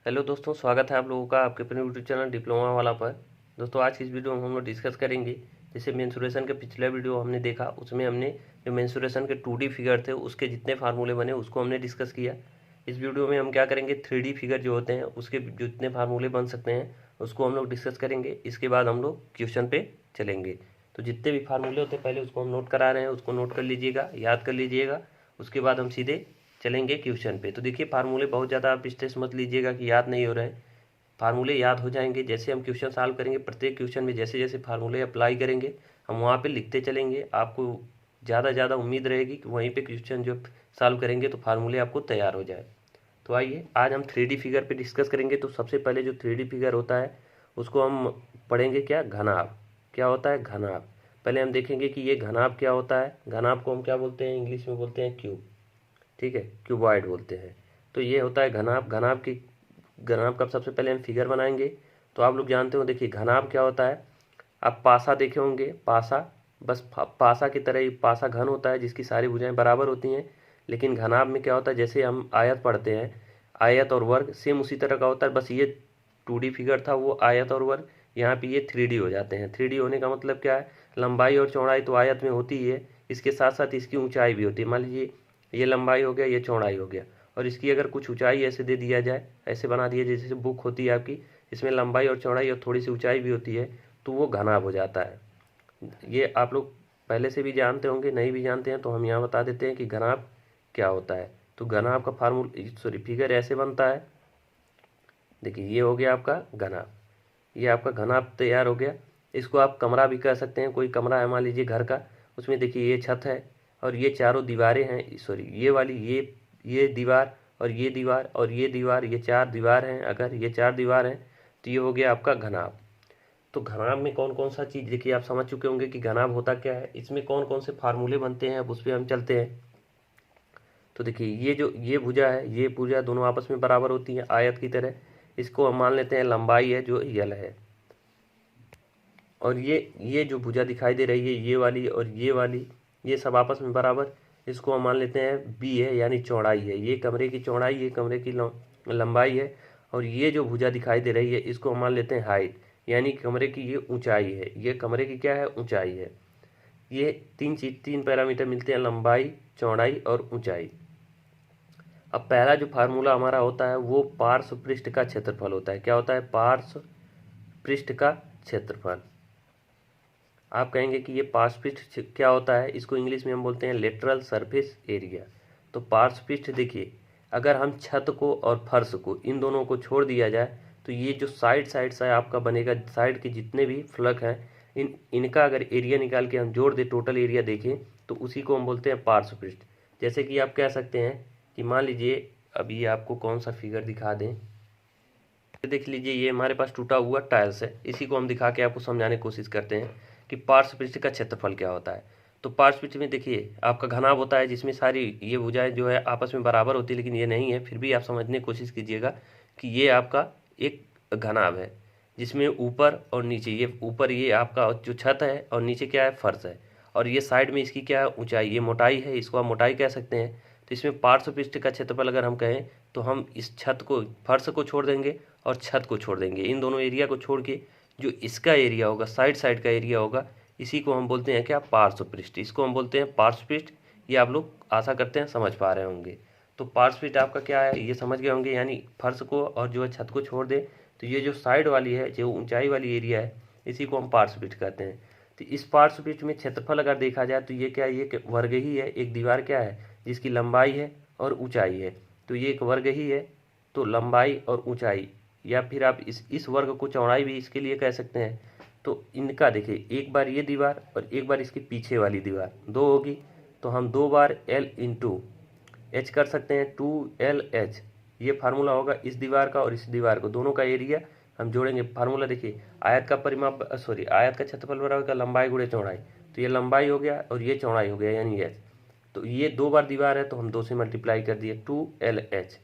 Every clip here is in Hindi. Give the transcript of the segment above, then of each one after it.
हेलो दोस्तों, स्वागत है आप लोगों का आपके अपने यूट्यूब चैनल डिप्लोमा वाला पर। दोस्तों, आज की इस वीडियो में हम लोग डिस्कस करेंगे, जैसे मेंसुरेशन के पिछला वीडियो हमने देखा, उसमें हमने जो मेंसुरेशन के 2D फिगर थे उसके जितने फार्मूले बने उसको हमने डिस्कस किया। इस वीडियो में हम क्या करेंगे, 3D फिगर जो होते हैं उसके जितने फार्मूले बन सकते हैं उसको हम लोग डिस्कस करेंगे। इसके बाद हम लोग क्वेश्चन पे चलेंगे। तो जितने भी फार्मूले होते हैं पहले उसको हम नोट करा रहे हैं, उसको नोट कर लीजिएगा, याद कर लीजिएगा। उसके बाद हम सीधे चलेंगे क्वेश्चन पे। तो देखिए, फार्मूले बहुत ज़्यादा आप स्ट्रेस मत लीजिएगा कि याद नहीं हो रहे हैं। फार्मूले याद हो जाएंगे, जैसे हम क्वेश्चन सॉल्व करेंगे प्रत्येक क्वेश्चन में जैसे जैसे फार्मूले अप्लाई करेंगे हम वहाँ पे लिखते चलेंगे। आपको ज़्यादा उम्मीद रहेगी कि वहीं पे क्वेश्चन जो सॉल्व करेंगे तो फार्मूले आपको तैयार हो जाए। तो आइए आज हम 3D फिगर पे डिस्कस करेंगे। तो सबसे पहले जो 3D फिगर होता है उसको हम पढ़ेंगे, क्या घनाभ। क्या होता है घनाभ। पहले हम देखेंगे कि ये घनाभ क्या होता है। घनाभ को हम क्या बोलते हैं, इंग्लिश में बोलते हैं क्यूब। ठीक है, क्यूबॉइड बोलते हैं। तो ये होता है घनाभ। घनाभ का सबसे पहले हम फिगर बनाएंगे। तो आप लोग जानते हो, देखिए घनाभ क्या होता है। आप पासा देखे होंगे, पासा, बस पासा की तरह ही पासा घन होता है जिसकी सारी भुजाएं बराबर होती हैं। लेकिन घनाभ में क्या होता है, जैसे हम आयत पढ़ते हैं, आयत और वर्ग सेम उसी तरह का होता है। बस ये 2D फिगर था वो आयत और वर्ग, यहाँ पे ये 3D हो जाते हैं। 3D होने का मतलब क्या है, लंबाई और चौड़ाई तो आयत में होती ही है, इसके साथ साथ इसकी ऊंचाई भी होती है। मान लीजिए ये लंबाई हो गया, ये चौड़ाई हो गया, और इसकी अगर कुछ ऊंचाई ऐसे दे दिया जाए, ऐसे बना दिया जैसे बुक होती है आपकी, इसमें लंबाई और चौड़ाई और थोड़ी सी ऊंचाई भी होती है, तो वो घनाभ हो जाता है। ये आप लोग पहले से भी जानते होंगे, नहीं भी जानते हैं तो हम यहाँ बता देते हैं कि घनाभ क्या होता है। तो घनाभ का फिगर ऐसे बनता है। देखिए ये हो गया आपका घनाभ, ये आपका घनाभ तैयार हो गया। इसको आप कमरा भी कह सकते हैं। कोई कमरा है मान लीजिए घर का, उसमें देखिए ये छत है और ये चारों दीवारें हैं, ये वाली ये दीवार और ये दीवार और ये दीवार, ये 4 दीवार हैं। अगर ये 4 दीवार हैं तो ये हो गया आपका घनाभ। तो घनाभ में कौन कौन सा चीज़, देखिए आप समझ चुके होंगे कि घनाभ होता क्या है, इसमें कौन कौन से फार्मूले बनते हैं, अब उस पर हम चलते हैं। तो देखिए ये भुजा है, ये भुजा दोनों आपस में बराबर होती हैं आयत की तरह। इसको हम मान लेते हैं लंबाई है जो यल है। और ये जो भुजा दिखाई दे रही है, ये वाली और ये वाली, ये सब आपस में बराबर, इसको हम मान लेते हैं बी है, यानी चौड़ाई है। ये कमरे की चौड़ाई, ये कमरे की लंबाई है। और ये जो भुजा दिखाई दे रही है इसको हम मान लेते हैं हाइट, यानी कमरे की ये ऊंचाई है। ये कमरे की क्या है, ऊंचाई है। ये तीन पैरामीटर मिलते हैं, लंबाई, चौड़ाई और ऊंचाई। अब पहला जो फार्मूला हमारा होता है वो पार्श्व पृष्ठ का क्षेत्रफल होता है। क्या होता है, पार्श्व पृष्ठ का क्षेत्रफल। आप कहेंगे कि ये पार्श्व पृष्ठ क्या होता है, इसको इंग्लिश में हम बोलते हैं लेटरल सरफेस एरिया। तो पार्श्व पृष्ठ देखिए, अगर हम छत को और फर्श को, इन दोनों को छोड़ दिया जाए तो ये जो साइड से आपका बनेगा, साइड के जितने भी फलक हैं इनका अगर एरिया निकाल के हम जोड़ दें, टोटल एरिया देखें, तो उसी को हम बोलते हैं पार्श्व पृष्ठ। जैसे कि आप कह सकते हैं कि मान लीजिए अभी आपको कौन सा फिगर दिखा दें, देख लीजिए ये हमारे पास टूटा हुआ टाइल्स है, इसी को हम दिखा के आपको समझाने की कोशिश करते हैं कि पार्श्व पृष्ठ का क्षेत्रफल क्या होता है। तो पार्श्व पृष्ठ में देखिए आपका घनाभ होता है जिसमें सारी ये भुजाएं जो है आपस में बराबर होती है, लेकिन ये नहीं है। फिर भी आप समझने की कोशिश कीजिएगा कि ये आपका एक घनाभ है जिसमें ऊपर और नीचे, ये ऊपर ये आपका जो छत है और नीचे क्या है, फर्श है। और ये साइड में इसकी क्या है, ऊंचाई, ये मोटाई है, इसको आप मोटाई कह सकते हैं। तो इसमें पार्श्व पृष्ठ का क्षेत्रफल अगर हम कहें तो हम इस छत को, फर्श को छोड़ देंगे और छत को छोड़ देंगे, इन दोनों एरिया को छोड़ के जो इसका एरिया होगा, साइड का एरिया होगा, इसी को हम बोलते हैं क्या, पार्श्व पृष्ठ। इसको हम बोलते हैं पार्श्व पृष्ठ। ये आप लोग आशा करते हैं समझ पा रहे होंगे। तो पार्श्व पृष्ठ आपका क्या है, ये समझ गए होंगे, यानी फर्श को और जो है छत को छोड़ दे तो ये जो साइड वाली है, जो ऊंचाई वाली एरिया है, इसी को हम पार्श्व पृष्ठ कहते हैं। तो इस पार्श्व पृष्ठ में क्षेत्रफल अगर देखा जाए तो ये क्या है, ये वर्ग ही है। एक दीवार क्या है, जिसकी लंबाई है और ऊंचाई है, तो ये एक वर्ग ही है। तो लंबाई और ऊंचाई, या फिर आप इस वर्ग को चौड़ाई भी इसके लिए कह सकते हैं। तो इनका देखिए, एक बार ये दीवार और एक बार इसके पीछे वाली दीवार, दो होगी, तो हम 2 बार L इंटू एच कर सकते हैं, 2LH। ये फार्मूला होगा इस दीवार का और इस दीवार को, दोनों का एरिया हम जोड़ेंगे। फार्मूला देखिए, आयत का परिमाप, आयत का क्षेत्रफल बराबर होगा लंबाई गुणे चौड़ाई। तो ये लंबाई हो गया और ये चौड़ाई हो गया, यानी एच। तो ये 2 बार दीवार है तो हम 2 से मल्टीप्लाई कर दिए, 2LH।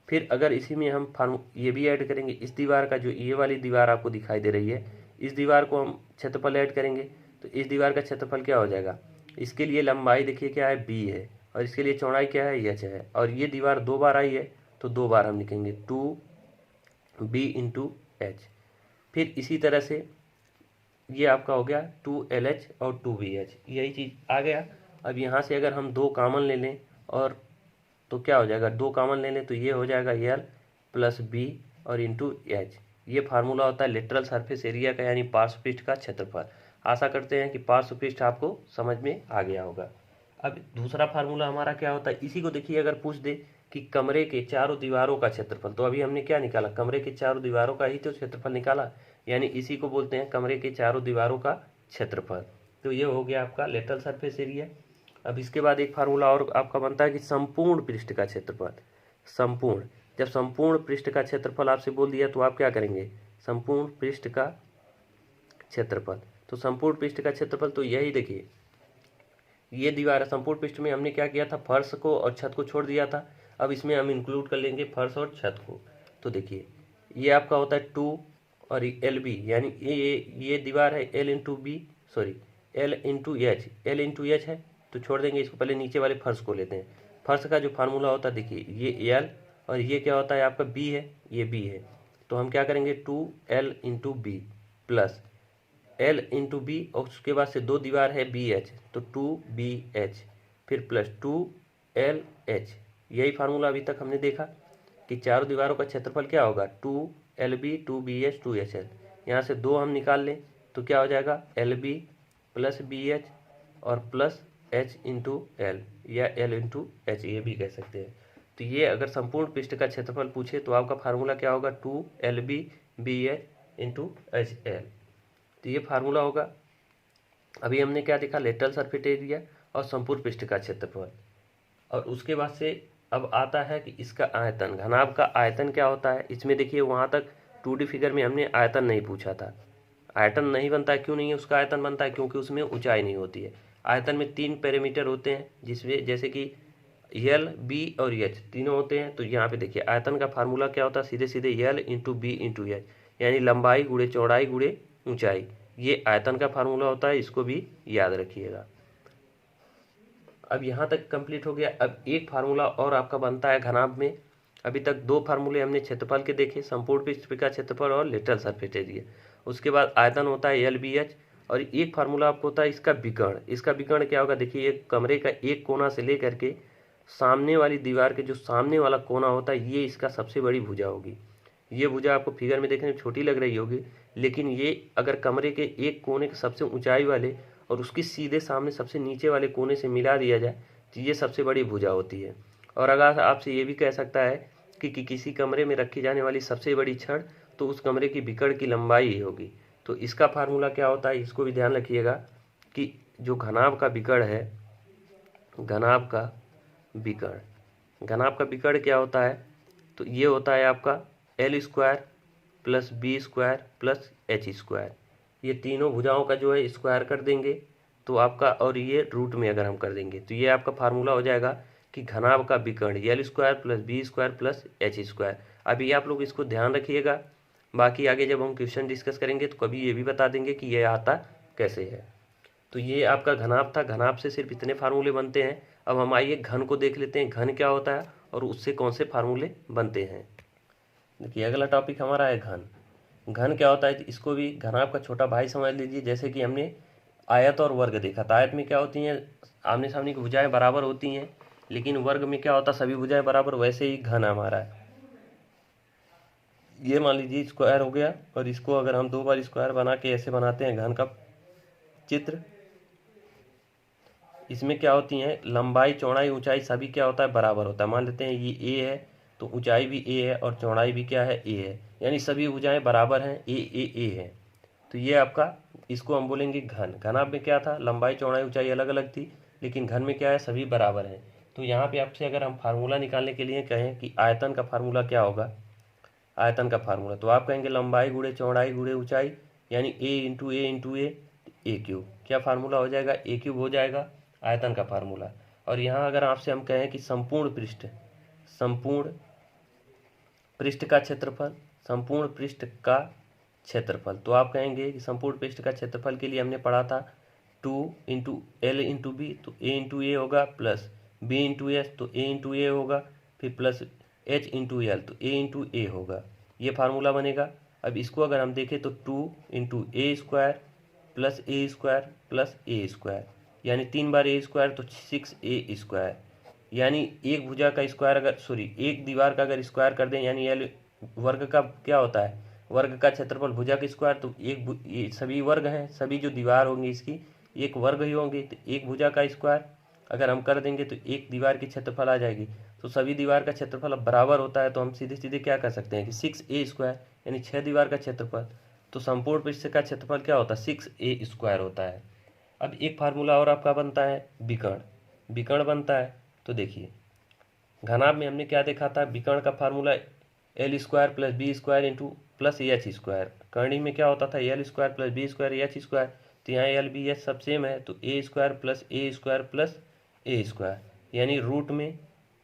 फिर अगर इसी में हम ये भी ऐड करेंगे, इस दीवार का, जो ये वाली दीवार आपको दिखाई दे रही है, इस दीवार को हम क्षेत्रफल ऐड करेंगे तो इस दीवार का क्षेत्रफल क्या हो जाएगा। इसके लिए लंबाई देखिए क्या है, B है, और इसके लिए चौड़ाई क्या है, H है। और ये दीवार 2 बार आई है तो 2 बार हम लिखेंगे, 2 बी इंटू एच। फिर इसी तरह से ये आपका हो गया 2LH और 2BH, यही चीज़ आ गया। अब यहाँ से अगर हम 2 कॉमन ले लें और तो क्या हो जाएगा, 2 कॉमन ले लें तो ये हो जाएगा L प्लस B और इंटू एच। ये फार्मूला होता है लेटरल सरफेस एरिया का, यानी पार्श्व पृष्ठ का क्षेत्रफल। आशा करते हैं कि पार्श्व पृष्ठ आपको समझ में आ गया होगा। अब दूसरा फार्मूला हमारा क्या होता है, इसी को देखिए, अगर पूछ दे कि कमरे के चारों दीवारों का क्षेत्रफल, तो अभी हमने क्या निकाला, कमरे के चारों दीवारों का ही तो क्षेत्रफल निकाला, यानी इसी को बोलते हैं कमरे के चारों दीवारों का क्षेत्रफल। तो ये हो गया आपका लेटरल सरफेस एरिया। अब इसके बाद एक फार्मूला और आपका बनता है कि संपूर्ण पृष्ठ का क्षेत्रफल। संपूर्ण, जब संपूर्ण पृष्ठ का क्षेत्रफल आपसे बोल दिया तो आप क्या करेंगे, संपूर्ण पृष्ठ का क्षेत्रफल। तो संपूर्ण पृष्ठ का क्षेत्रफल तो यही देखिए, ये दीवार है। संपूर्ण पृष्ठ में हमने क्या किया था, फर्श को और छत को छोड़ दिया था। अब इसमें हम इंक्लूड कर लेंगे फर्श और छत को। तो देखिए ये आपका होता है 2 और LB, यानी ये दीवार है L into B, sorry L into H, L into H है तो छोड़ देंगे इसको, पहले नीचे वाले फर्श को लेते हैं। फर्श का जो फार्मूला होता है देखिए, ये L और ये क्या होता है आपका B है, ये B है। तो हम क्या करेंगे 2L into B plus L into B, और उसके बाद से 2 दीवार है BH तो 2BH, फिर प्लस 2LH। यही फार्मूला अभी तक हमने देखा कि चारों दीवारों का क्षेत्रफल क्या होगा, 2LB 2BH 2HL। यहाँ से 2 हम निकाल लें तो क्या हो जाएगा, LB प्लस BH और प्लस H इंटू L, या L इंटू H ये भी कह सकते हैं। तो ये अगर संपूर्ण पृष्ठ का क्षेत्रफल पूछे तो आपका फार्मूला क्या होगा, 2LB BH इंटू HL। तो ये फार्मूला होगा। अभी हमने क्या देखा, लेटरल सरफेस एरिया और संपूर्ण पृष्ठ का क्षेत्रफल। और उसके बाद से अब आता है कि इसका आयतन, घनाभ का आयतन क्या होता है। इसमें देखिए वहाँ तक 2D फिगर में हमने आयतन नहीं पूछा था। आयतन नहीं बनता है, क्यों नहीं है उसका आयतन बनता है, क्योंकि उसमें ऊंचाई नहीं होती है। आयतन में 3 पैरामीटर होते हैं, जिसमें जैसे कि L, B और H तीनों होते हैं। तो यहाँ पे देखिए आयतन का फार्मूला क्या होता है, सीधे सीधे L into B into H, यानी लंबाई गुणे चौड़ाई गुणे ऊंचाई। ये आयतन का फार्मूला होता है, इसको भी याद रखिएगा। अब यहाँ तक कंप्लीट हो गया। अब एक फार्मूला और आपका बनता है घनाभ में। अभी तक 2 फार्मूले हमने क्षेत्रफल के देखे, संपूर्ण पृष्ठ का क्षेत्रफल और लेटरल सरफेस एरिया। उसके बाद आयतन होता है LBH, और एक फार्मूला आपको होता है इसका विकर्ण। इसका विकर्ण क्या होगा, देखिए एक कमरे का एक कोना से लेकर के सामने वाली दीवार के जो सामने वाला कोना होता है, ये इसका सबसे बड़ी भुजा होगी। ये भुजा आपको फिगर में देखने में छोटी लग रही होगी, लेकिन ये अगर कमरे के एक कोने के सबसे ऊंचाई वाले और उसकी सीधे सामने सबसे नीचे वाले कोने से मिला दिया जाए तो ये सबसे बड़ी भुजा होती है। और अगर आपसे ये भी कह सकता है कि किसी कमरे में रखी जाने वाली सबसे बड़ी छड़, तो उस कमरे की विकर्ण की लंबाई ही होगी। तो इसका फार्मूला क्या होता है, इसको भी ध्यान रखिएगा कि जो घनाभ का विकर्ण है, घनाभ का विकर्ण क्या होता है, तो ये होता है आपका L² plus B² plus H²। ये तीनों भुजाओं का जो है स्क्वायर कर देंगे तो आपका, और ये रूट में अगर हम कर देंगे तो ये आपका फार्मूला हो जाएगा कि घनाभ का विकर्ण L² plus B² plus H²। अभी आप लोग इसको ध्यान रखिएगा, बाकी आगे जब हम क्वेश्चन डिस्कस करेंगे तो कभी ये भी बता देंगे कि ये आता कैसे है। तो ये आपका घनाभ था। घनाभ से सिर्फ इतने फार्मूले बनते हैं। अब हम आइए घन को देख लेते हैं, घन क्या होता है और उससे कौन से फार्मूले बनते हैं। देखिए अगला टॉपिक हमारा है घन। घन क्या होता है, इसको भी घनाभ का छोटा भाई समझ लीजिए। जैसे कि हमने आयत और वर्ग देखा था, आयत में क्या होती हैं, आमने सामने की भुजाएं बराबर होती हैं, लेकिन वर्ग में क्या होता है, सभी भुजाएं बराबर। वैसे ही घन हमारा है, ये मान लीजिए स्क्वायर हो गया, और इसको अगर हम 2 बार स्क्वायर बना के ऐसे बनाते हैं घन का चित्र। इसमें क्या होती हैं, लंबाई चौड़ाई ऊंचाई सभी क्या होता है, बराबर होता है। मान लेते हैं ये A है तो ऊंचाई भी A है और चौड़ाई भी क्या है, A है, यानी सभी भुजाएं बराबर हैं, A है। तो ये आपका, इसको हम बोलेंगे घन। घनाभ में क्या था, लंबाई चौड़ाई ऊंचाई अलग अलग थी, लेकिन घन में क्या है, सभी बराबर हैं। तो यहाँ पे आपसे अगर हम फार्मूला निकालने के लिए कहें कि आयतन का फार्मूला क्या होगा, आयतन का फार्मूला, तो आप कहेंगे लंबाई गुणे चौड़ाई गुणे ऊंचाई, यानी A इंटू A³ क्या फार्मूला हो जाएगा, A³ हो जाएगा आयतन का फार्मूला। और यहाँ अगर आपसे हम कहें कि संपूर्ण पृष्ठ का क्षेत्रफल, संपूर्ण पृष्ठ का क्षेत्रफल, तो आप कहेंगे कि संपूर्ण पृष्ठ का क्षेत्रफल के लिए हमने पढ़ा था 2 इंटू L इंटू बी, तो A इंटू A होगा, प्लस B इंटू एच तो A इंटू A होगा, फिर प्लस H इंटू L तो A इंटू A होगा। ये फार्मूला बनेगा। अब इसको अगर हम देखें तो 2 × a² प्लस a² यानी 3 बार a² तो 6a², यानी एक भुजा का स्क्वायर एक दीवार का अगर स्क्वायर कर दें, यानी एल वर्ग का क्या होता है, वर्ग का क्षेत्रफल भुजा का स्क्वायर। तो ये सभी वर्ग हैं, सभी जो दीवार होंगी इसकी एक वर्ग ही होंगे, तो एक भुजा का स्क्वायर अगर हम कर देंगे तो एक दीवार की क्षेत्रफल आ जाएगी। तो सभी दीवार का क्षेत्रफल अब बराबर होता है, तो हम सीधे सीधे क्या कर सकते हैं कि 6a² यानी 6 दीवार का क्षेत्रफल। तो संपूर्ण पृष्ठ का क्षेत्रफल क्या होता है, 6a² होता है। अब एक फार्मूला और आपका बनता है विकर्ण। विकर्ण बनता है तो देखिए, घनाभ में हमने क्या देखा था, विकर्ण का formula l² + b² into plus h²। Karni में क्या होता था, l² + b² h²। तो यहाँ l b h सब सेम है, तो a² + a² प्लस a², यानी रूट में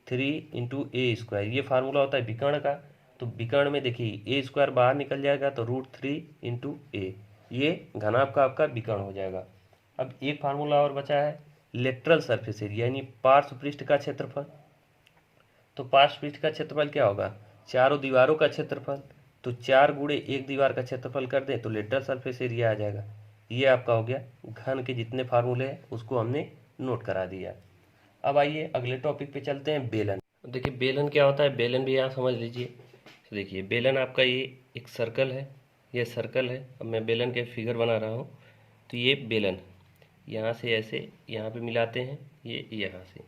3 × a²। ये फार्मूला होता है विकर्ण का। तो विकर्ण में देखिए a² बाहर निकल जाएगा तो √3 × a, ये घनाभ का आपका विकर्ण हो जाएगा। अब एक फार्मूला और बचा है लेटरल सरफेस एरिया, यानी पार्श्व पृष्ठ का क्षेत्रफल। तो पार्श्व पृष्ठ का क्षेत्रफल क्या होगा, चारों दीवारों का क्षेत्रफल। तो 4 × एक दीवार का क्षेत्रफल कर दें तो लेटरल सरफेस एरिया आ जाएगा। ये आपका हो गया घन के जितने फार्मूले हैं उसको हमने नोट करा दिया। अब आइए अगले टॉपिक पे चलते हैं, बेलन। देखिए बेलन क्या होता है, बेलन भी यहाँ समझ लीजिए। तो देखिए बेलन आपका ये एक सर्कल है, ये सर्कल है। अब मैं बेलन के फिगर बना रहा हूँ। तो ये बेलन यहाँ से ऐसे यहाँ पे मिलाते हैं, ये यहाँ से,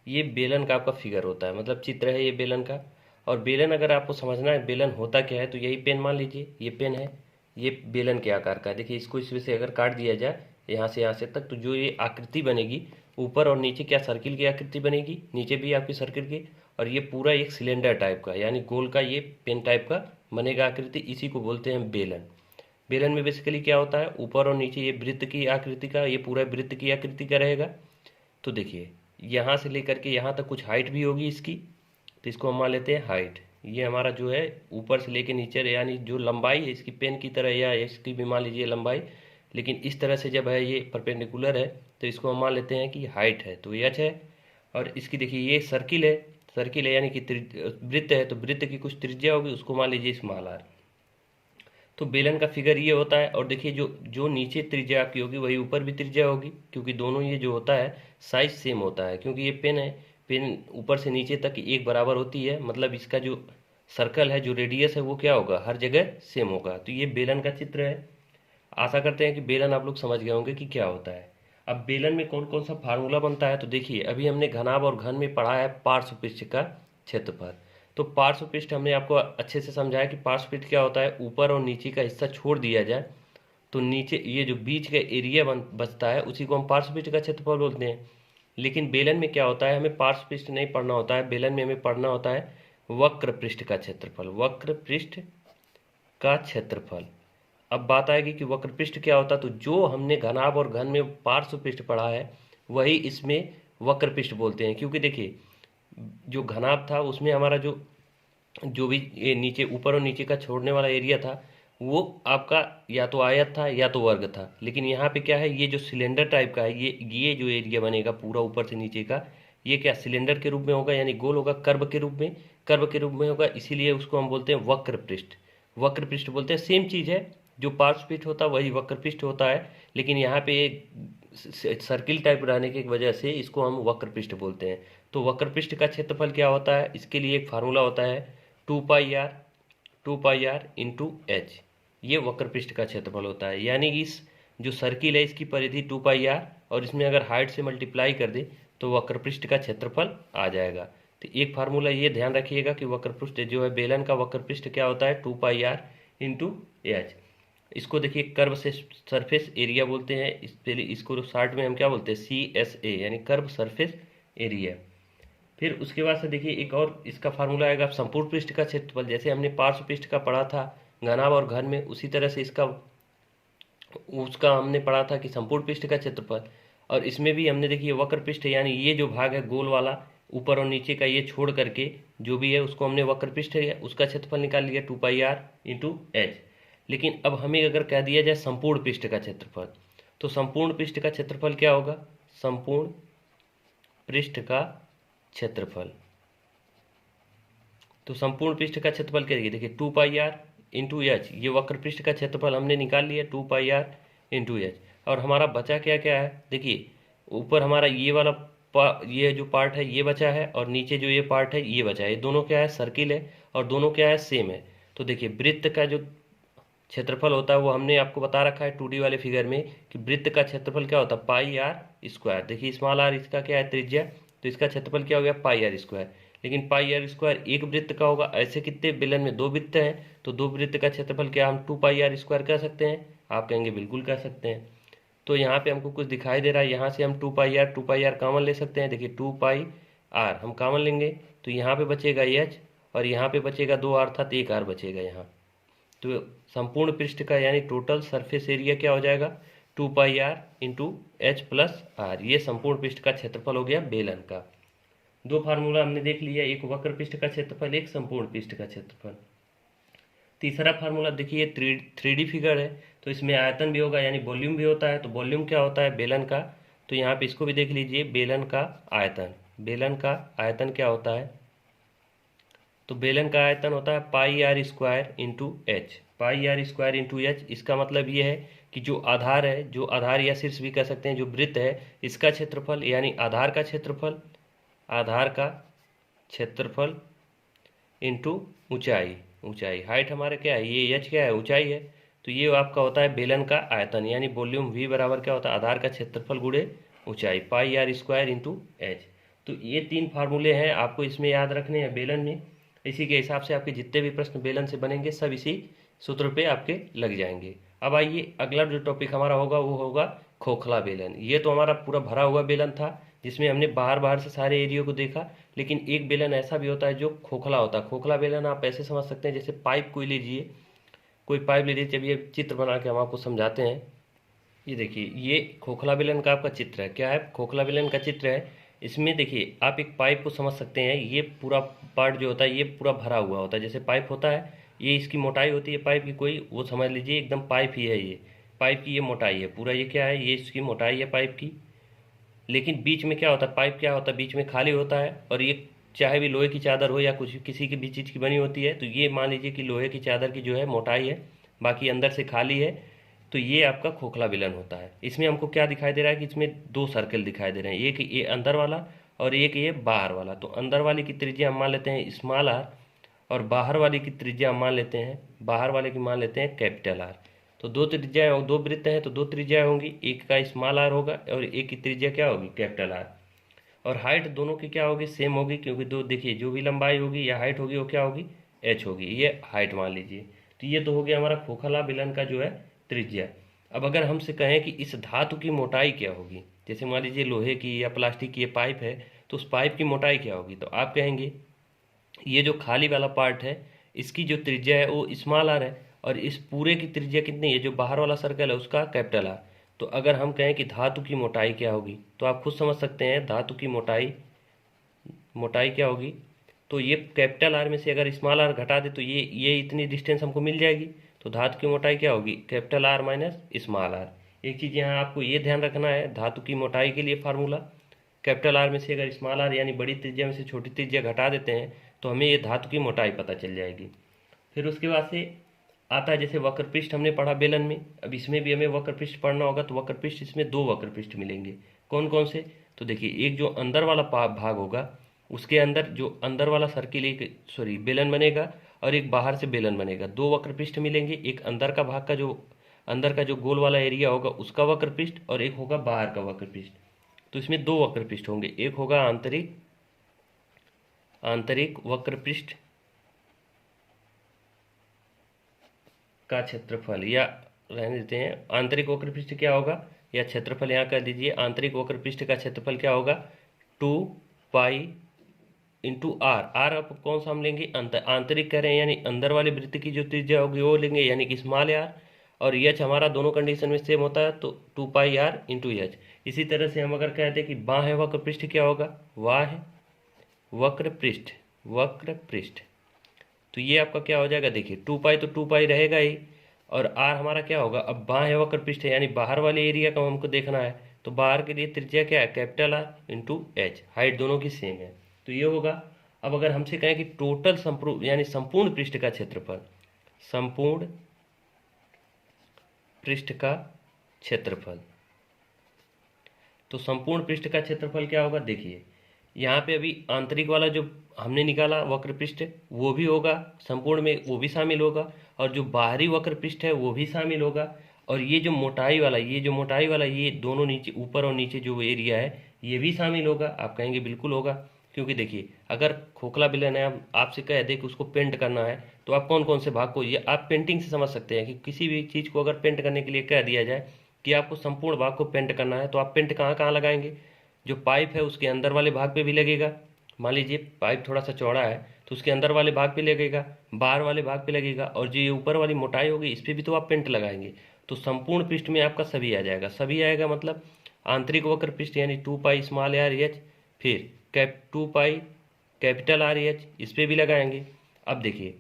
ये बेलन का आपका फिगर होता है, मतलब चित्र है ये बेलन का। और बेलन अगर आपको समझना है बेलन होता क्या है, तो यही पेन मान लीजिए, ये पेन है, ये बेलन के आकार का है। देखिए इसको इसमें से अगर काट दिया जाए यहाँ से तक, तो जो ये आकृति बनेगी ऊपर और नीचे क्या सर्किल की आकृति बनेगी, नीचे भी आपकी सर्किल की, और ये पूरा एक सिलेंडर टाइप का यानी गोल का ये पेन टाइप का बनेगा आकृति, इसी को बोलते हैं बेलन। बेलन में बेसिकली क्या होता है, ऊपर और नीचे ये वृत्त की आकृति का, ये पूरा वृत्त की आकृति का रहेगा। तो देखिए यहाँ से लेकर के यहाँ तक कुछ हाइट भी होगी इसकी, तो इसको हम मान लेते हैं हाइट। ये हमारा जो है ऊपर से लेके नीचे, यानी जो लंबाई है इसकी पेन की तरह, या इसकी भी मान लीजिए लंबाई, लेकिन इस तरह से जब है ये परपेंडिकुलर है तो इसको हम मान लेते हैं कि हाइट है, तो h है। और इसकी देखिए ये सर्किल है यानी कि वृत्त है, तो वृत्त की कुछ त्रिज्या होगी, उसको मान लीजिए स्मॉल r। तो बेलन का फिगर ये होता है। और देखिए जो नीचे त्रिज्या आपकी होगी वही ऊपर भी त्रिज्या होगी, क्योंकि दोनों ये जो होता है साइज सेम होता है, क्योंकि ये पेन है, पेन ऊपर से नीचे तक एक बराबर होती है, मतलब इसका जो सर्कल है, जो रेडियस है वो क्या होगा, हर जगह सेम होगा। तो ये बेलन का चित्र है। आशा करते हैं कि बेलन आप लोग समझ गए होंगे कि क्या होता है। अब बेलन में कौन कौन सा फार्मूला बनता है, तो देखिए अभी हमने घनाभ और घन में पढ़ा है पार्श्व पृष्ठ का क्षेत्रफल। तो पार्श्व पृष्ठ हमने आपको अच्छे से समझाया कि पार्श्व पृष्ठ क्या होता है, ऊपर और नीचे का हिस्सा छोड़ दिया जाए तो नीचे ये जो बीच का एरिया बचता है उसी को हम पार्श्व पृष्ठ का क्षेत्रफल बोलते हैं। लेकिन बेलन में क्या होता है, हमें पार्श्व पृष्ठ नहीं पढ़ना होता है, बेलन में हमें पढ़ना होता है वक्र पृष्ठ का क्षेत्रफल, वक्र पृष्ठ का क्षेत्रफल। अब बात आएगी कि वक्र पृष्ठ क्या होता है, तो जो हमने घनाभ और घन में पार्श्व पृष्ठ पढ़ा है वही इसमें वक्र पृष्ठ बोलते हैं। क्योंकि देखिए जो घनाभ था उसमें हमारा जो भी ये नीचे ऊपर और नीचे का छोड़ने वाला एरिया था वो आपका या तो आयत था या तो वर्ग था। लेकिन यहाँ पे क्या है, ये जो सिलेंडर टाइप का है, ये जो एरिया बनेगा पूरा ऊपर से नीचे का, ये क्या सिलेंडर के रूप में होगा, यानी गोल होगा, कर्व के रूप में होगा, इसीलिए उसको हम बोलते हैं वक्र पृष्ठ। वक्र पृष्ठ बोलते हैं, सेम चीज़ है, जो पार्श्व पृष्ठ होता है वही वक्र पृष्ठ होता है, लेकिन यहाँ पे एक सर्किल टाइप रहने की वजह से इसको हम वक्र पृष्ठ बोलते हैं। तो वक्र पृष्ठ का क्षेत्रफल क्या होता है, इसके लिए एक फार्मूला होता है 2πr इंटू h, ये वक्र पृष्ठ का क्षेत्रफल होता है। यानी इस जो सर्किल है इसकी परिधि 2πr और इसमें अगर हाइट से मल्टीप्लाई कर दे तो वक्र पृष्ठ का क्षेत्रफल आ जाएगा। तो एक फार्मूला ये ध्यान रखिएगा कि वक्र पृष्ठ जो है बेलन का वक्र पृष्ठ क्या होता है 2πr इंटू h। इसको देखिए कर्व से सरफेस एरिया बोलते हैं, इसको शॉर्ट में हम क्या बोलते हैं CSA, यानी कर्व सरफेस एरिया। फिर उसके बाद से देखिए एक और इसका फार्मूला आएगा संपूर्ण पृष्ठ का क्षेत्रफल। जैसे हमने पार्श्व पृष्ठ का पढ़ा था घनाभ और घन में, उसी तरह से उसका हमने पढ़ा था कि संपूर्ण पृष्ठ का क्षेत्रफल। और इसमें भी हमने देखिए वक्र पृष्ठ यानी ये जो भाग है गोल वाला ऊपर और नीचे का, ये छोड़ करके जो भी है उसको हमने वक्र पृष्ठ है उसका क्षेत्रफल निकाल लिया 2πr इंटू h। लेकिन अब हमें अगर कह दिया जाए संपूर्ण पृष्ठ का क्षेत्रफल, तो संपूर्ण पृष्ठ का क्षेत्रफल क्या होगा, संपूर्ण पृष्ठ का क्षेत्रफल तो संपूर्ण पृष्ठ का क्षेत्रफल क्या देखिए 2πr इंटू एच, ये वक्र पृष्ठ का क्षेत्रफल हमने निकाल लिया 2πr इंटू एच। और हमारा बचा क्या क्या है देखिए, ऊपर हमारा ये वाला ये जो पार्ट है ये बचा है, और नीचे जो ये पार्ट है ये बचा है। ये दोनों क्या है सर्किल है, और दोनों क्या है सेम है। तो देखिए वृत्त का जो क्षेत्रफल होता है वो हमने आपको बता रखा है 2D वाले फिगर में कि वृत्त का क्षेत्रफल क्या होता है πr²। देखिए स्मॉल r इसका क्या है त्रिज्या, तो इसका क्षेत्रफल क्या हो गया πr²। लेकिन πr² एक वृत्त का होगा, ऐसे कितने बेलन में 2 वृत्त हैं, तो 2 वृत्त का क्षेत्रफल क्या हम 2πr² कह सकते हैं? आप कहेंगे बिल्कुल कह सकते हैं। तो यहाँ पे हमको कुछ दिखाई दे रहा है, यहाँ से हम 2πr कॉमन ले सकते हैं। देखिए 2πr हम कॉमन लेंगे तो यहाँ पे बचेगा h, और यहाँ पे बचेगा 2r, अर्थात 1r बचेगा यहाँ। तो संपूर्ण पृष्ठ का यानी टोटल सरफेस एरिया क्या हो जाएगा 2πr into H plus are. ये संपूर्ण पृष्ठ का क्षेत्रफल हो गया बेलन का। 2 फार्मूला हमने देख लिया, एक वक्र पृष्ठ का क्षेत्रफल, एक संपूर्ण पृष्ठ का क्षेत्रफल। तीसरा फार्मूला देखिए 3D फिगर है, तो इसमें आयतन भी होगा यानी वॉल्यूम भी होता है। तो वॉल्यूम क्या होता है बेलन का, तो यहाँ पे इसको भी देख लीजिए बेलन का आयतन। बेलन का आयतन क्या होता है, तो बेलन का आयतन होता है πr² into H. πr² into H, इसका मतलब ये है कि जो आधार है, जो आधार या शीर्ष भी कह सकते हैं, जो वृत्त है इसका क्षेत्रफल यानी आधार का क्षेत्रफल, आधार का क्षेत्रफल इंटू ऊंचाई। ऊंचाई हाइट हमारा क्या है, ये एच क्या है ऊंचाई है, तो ये आपका होता है बेलन का आयतन यानी वॉल्यूम v बराबर क्या होता है आधार का क्षेत्रफल गुणे ऊंचाई πr² इंटू एच। तो ये 3 फार्मूले हैं, आपको इसमें याद रखने हैं बेलन में। इसी के हिसाब से आपके जितने भी प्रश्न बेलन से बनेंगे सब इसी सूत्र पे आपके लग जाएंगे। अब आइए अगला जो टॉपिक हमारा होगा वो होगा खोखला बेलन। ये तो हमारा पूरा भरा हुआ बेलन था जिसमें हमने बाहर से सारे एरिया को देखा, लेकिन एक बेलन ऐसा भी होता है जो खोखला होता है। खोखला बेलन आप ऐसे समझ सकते हैं जैसे पाइप कोई लीजिए, कोई पाइप ले लीजिए। जब ये चित्र बना के हम आपको समझाते हैं, ये देखिए ये खोखला बेलन का आपका चित्र है। क्या है, खोखला बेलन का चित्र है। इसमें देखिए आप एक पाइप को समझ सकते हैं, ये पूरा पार्ट जो होता है ये पूरा भरा हुआ होता है। जैसे पाइप होता है, ये इसकी मोटाई होती है पाइप की कोई, वो समझ लीजिए एकदम पाइप ही है, ये पाइप की ये मोटाई है पूरा। ये क्या है, ये इसकी मोटाई है पाइप की। लेकिन बीच में क्या होता है, पाइप क्या होता है बीच में खाली होता है, और ये चाहे भी लोहे की चादर हो या कुछ किसी की भी चीज़ की बनी होती है। तो ये मान लीजिए कि लोहे की चादर की जो है मोटाई है, बाकी अंदर से खाली है। तो ये आपका खोखला बेलन होता है। इसमें हमको क्या दिखाई दे रहा है कि इसमें 2 सर्कल दिखाई दे रहे हैं, एक ये अंदर वाला और एक ये बाहर वाला। तो अंदर वाले की त्रिज्या हम मान लेते हैं स्मॉल r, और बाहर वाले की त्रिज्या हम मान लेते हैं, बाहर वाले की मान लेते हैं कैपिटल R। तो 2 त्रिज्याएं और 2 वृत्त हैं तो 2 त्रिज्याएं होंगी, एक का स्मॉल r होगा और एक की त्रिज्या क्या होगी कैपिटल R। और हाइट दोनों की क्या होगी सेम होगी, क्योंकि दो देखिए जो भी लंबाई होगी या हाइट होगी वो क्या होगी h होगी, ये हाइट मान लीजिए। तो ये तो हो गया हमारा खोखला बेलन का जो है त्रिज्या। अब अगर हमसे कहें कि इस धातु की मोटाई क्या होगी, जैसे मान लीजिए लोहे की या प्लास्टिक की ये पाइप है, तो उस पाइप की मोटाई क्या होगी, तो आप कहेंगे ये जो खाली वाला पार्ट है इसकी जो त्रिज्या है वो स्मॉल r है, और इस पूरे की त्रिज्या कितनी है, जो बाहर वाला सर्कल है उसका कैपिटल R। तो अगर हम कहें कि धातु की मोटाई क्या होगी, तो आप खुद समझ सकते हैं धातु की मोटाई क्या होगी। तो ये कैपिटल R में से अगर स्मॉल r घटा दे तो ये इतनी डिस्टेंस हमको मिल जाएगी। तो धातु की मोटाई क्या होगी capital R minus small r। एक चीज़ यहाँ आपको ये ध्यान रखना है, धातु की मोटाई के लिए फार्मूला कैपिटल R में से अगर स्मॉल r यानी बड़ी त्रिज्या में से छोटी त्रिज्या घटा देते हैं तो हमें ये धातु की मोटाई पता चल जाएगी। फिर उसके बाद से आता है जैसे वक्र पृष्ठ हमने पढ़ा बेलन में, अब इसमें भी हमें वक्र पृष्ठ पढ़ना होगा। तो वक्र पृष्ठ इसमें 2 वक्र पृष्ठ मिलेंगे, कौन कौन से, तो देखिए एक जो अंदर वाला भाग होगा उसके अंदर जो अंदर वाला सर्किल एक बेलन बनेगा, और एक बाहर से बेलन बनेगा। 2 वक्र पृष्ठ मिलेंगे, एक अंदर का भाग का जो अंदर का जो गोल वाला एरिया होगा उसका वक्र पृष्ठ, और एक होगा बाहर का वक्र पृष्ठ। तो इसमें 2 वक्र पृष्ठ होंगे, एक होगा आंतरिक वक्र पृष्ठ का क्षेत्रफल, या रहने देते हैं आंतरिक वक्र पृष्ठ क्या होगा, या क्षेत्रफल यहाँ कर दीजिए। आंतरिक वक्र पृष्ठ का क्षेत्रफल क्या होगा 2π इंटू r। r अब कौन सा हम लेंगे, आंतरिक कह रहे हैं यानी अंदर वाले वृत्त की जो त्रिज्या होगी वो लेंगे यानी कि स्मॉल r, और h हमारा दोनों कंडीशन में सेम होता है तो 2πr इंटू एच। इसी तरह से हम अगर कहते हैं कि बाह्य वक्र पृष्ठ क्या होगा, बाह्य वक्र पृष्ठ, तो ये आपका क्या हो जाएगा, देखिए 2π तो 2π रहेगा ही, और r हमारा क्या होगा, अब बाह्य वक्र पृष्ठ है यानी बाहर वाले एरिया का हमको देखना है। तो बाहर के लिए त्रिज्या क्या है capital R into H, height दोनों की सेम है। तो ये होगा अब अगर हमसे कहें कि टोटल संपूर्ण यानी संपूर्ण पृष्ठ का क्षेत्रफल, संपूर्ण पृष्ठ का क्षेत्रफल, तो संपूर्ण पृष्ठ का क्षेत्रफल क्या होगा, देखिए यहाँ पे अभी आंतरिक वाला जो हमने निकाला वक्र पृष्ठ वो भी होगा, संपूर्ण में वो भी शामिल होगा, और जो बाहरी वक्र पृष्ठ है वो भी शामिल होगा, और ये जो मोटाई वाला ये दोनों नीचे, ऊपर और नीचे जो एरिया है ये भी शामिल होगा। आप कहेंगे बिल्कुल होगा, क्योंकि देखिए अगर खोखला बेलन है, आपसे कह दे कि उसको पेंट करना है, तो आप कौन कौन से भाग को, ये आप पेंटिंग से समझ सकते हैं कि किसी भी चीज़ को अगर पेंट करने के लिए कह दिया जाए कि आपको संपूर्ण भाग को पेंट करना है, तो आप पेंट कहाँ कहाँ लगाएंगे, जो पाइप है उसके अंदर वाले भाग पे भी लगेगा। मान लीजिए पाइप थोड़ा सा चौड़ा है तो उसके अंदर वाले भाग पे लगेगा, बाहर वाले भाग पे लगेगा, और जो ये ऊपर वाली मोटाई होगी इस पर भी तो आप पेंट लगाएंगे। तो संपूर्ण पृष्ठ में आपका सभी आ जाएगा, सभी आएगा मतलब आंतरिक वक्र पृष्ठ यानी 2 पाई स्मॉल आर एच, फिर 2 पाई कैपिटल आर एच, इस पर भी लगाएंगे। अब देखिए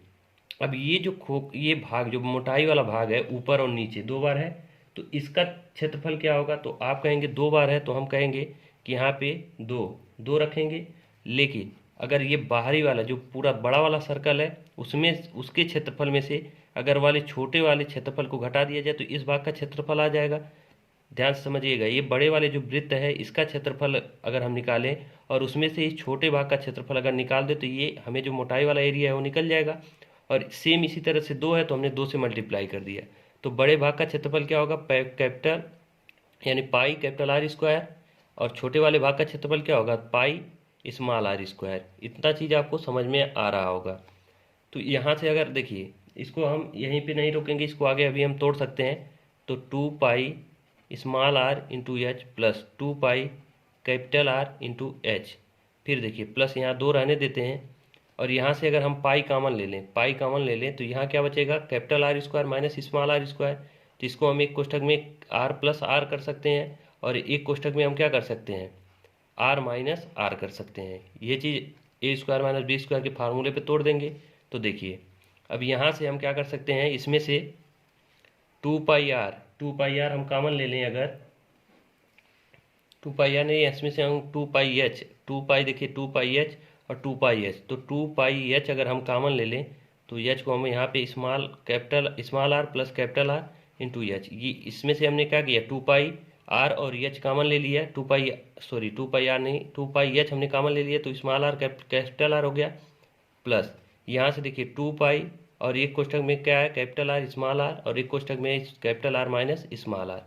अब ये जो ये भाग जो मोटाई वाला भाग है ऊपर और नीचे 2 बार है, तो इसका क्षेत्रफल क्या होगा, तो आप कहेंगे 2 बार है तो हम कहेंगे कि यहाँ पे 2 रखेंगे। लेकिन अगर ये बाहरी वाला जो पूरा बड़ा वाला सर्कल है उसमें उसके क्षेत्रफल में से अगर वाले छोटे वाले क्षेत्रफल को घटा दिया जाए तो इस भाग का क्षेत्रफल आ जाएगा। ध्यान से समझिएगा, ये बड़े वाले जो वृत्त है इसका क्षेत्रफल अगर हम निकालें और उसमें से इस छोटे भाग का क्षेत्रफल अगर निकाल दे तो ये हमें जो मोटाई वाला एरिया है वो निकल जाएगा। और सेम इसी तरह से 2 है तो हमने 2 से मल्टीप्लाई कर दिया, तो बड़े भाग का क्षेत्रफल क्या होगा, कैपिटल यानी पाई कैपिटल आर स्क्वायर, और छोटे वाले भाग का क्षेत्रफल क्या होगा, पाई स्मॉल आर स्क्वायर। इतना चीज़ आपको समझ में आ रहा होगा। तो यहाँ से अगर देखिए इसको हम यहीं पे नहीं रोकेंगे, इसको आगे अभी हम तोड़ सकते हैं। तो 2 pi small R into H plus 2 pi capital R into H, फिर देखिए प्लस यहाँ 2 रहने देते हैं, और यहाँ से अगर हम पाई कॉमन ले लें तो यहाँ क्या बचेगा, capital R square minus small R square. तो इसको हम एक कोष्ठक में आर प्लस आर कर सकते हैं, और एक कोष्ठक में हम क्या कर सकते हैं, आर माइनस आर कर सकते हैं। ये चीज़ ए स्क्वायर माइनस बी स्क्वायर के फार्मूले पे तोड़ देंगे। तो देखिए अब यहाँ से हम क्या कर सकते हैं, इसमें से 2 पाई आर हम कॉमन ले लें, अगर 2 पाई आर नहीं, इसमें से हम 2 पाई एच, 2 पाई देखिए 2 पाई एच और 2 पाई एच, तो 2 पाई एच अगर हम कॉमन ले लें तो एच को हम यहाँ पे small R plus capital R into H, ये इसमें से हमने क्या किया 2 पाई आर और एच कॉमन ले लिया, 2 पाई आर नहीं 2 पाई एच हमने कॉमन ले लिया, तो स्मॉल आर कैपिटल आर हो गया, प्लस यहाँ से देखिए 2 पाई और एक कोष्ठक में क्या है कैपिटल आर स्मॉल आर, और एक कोष्ठक में capital R minus small R.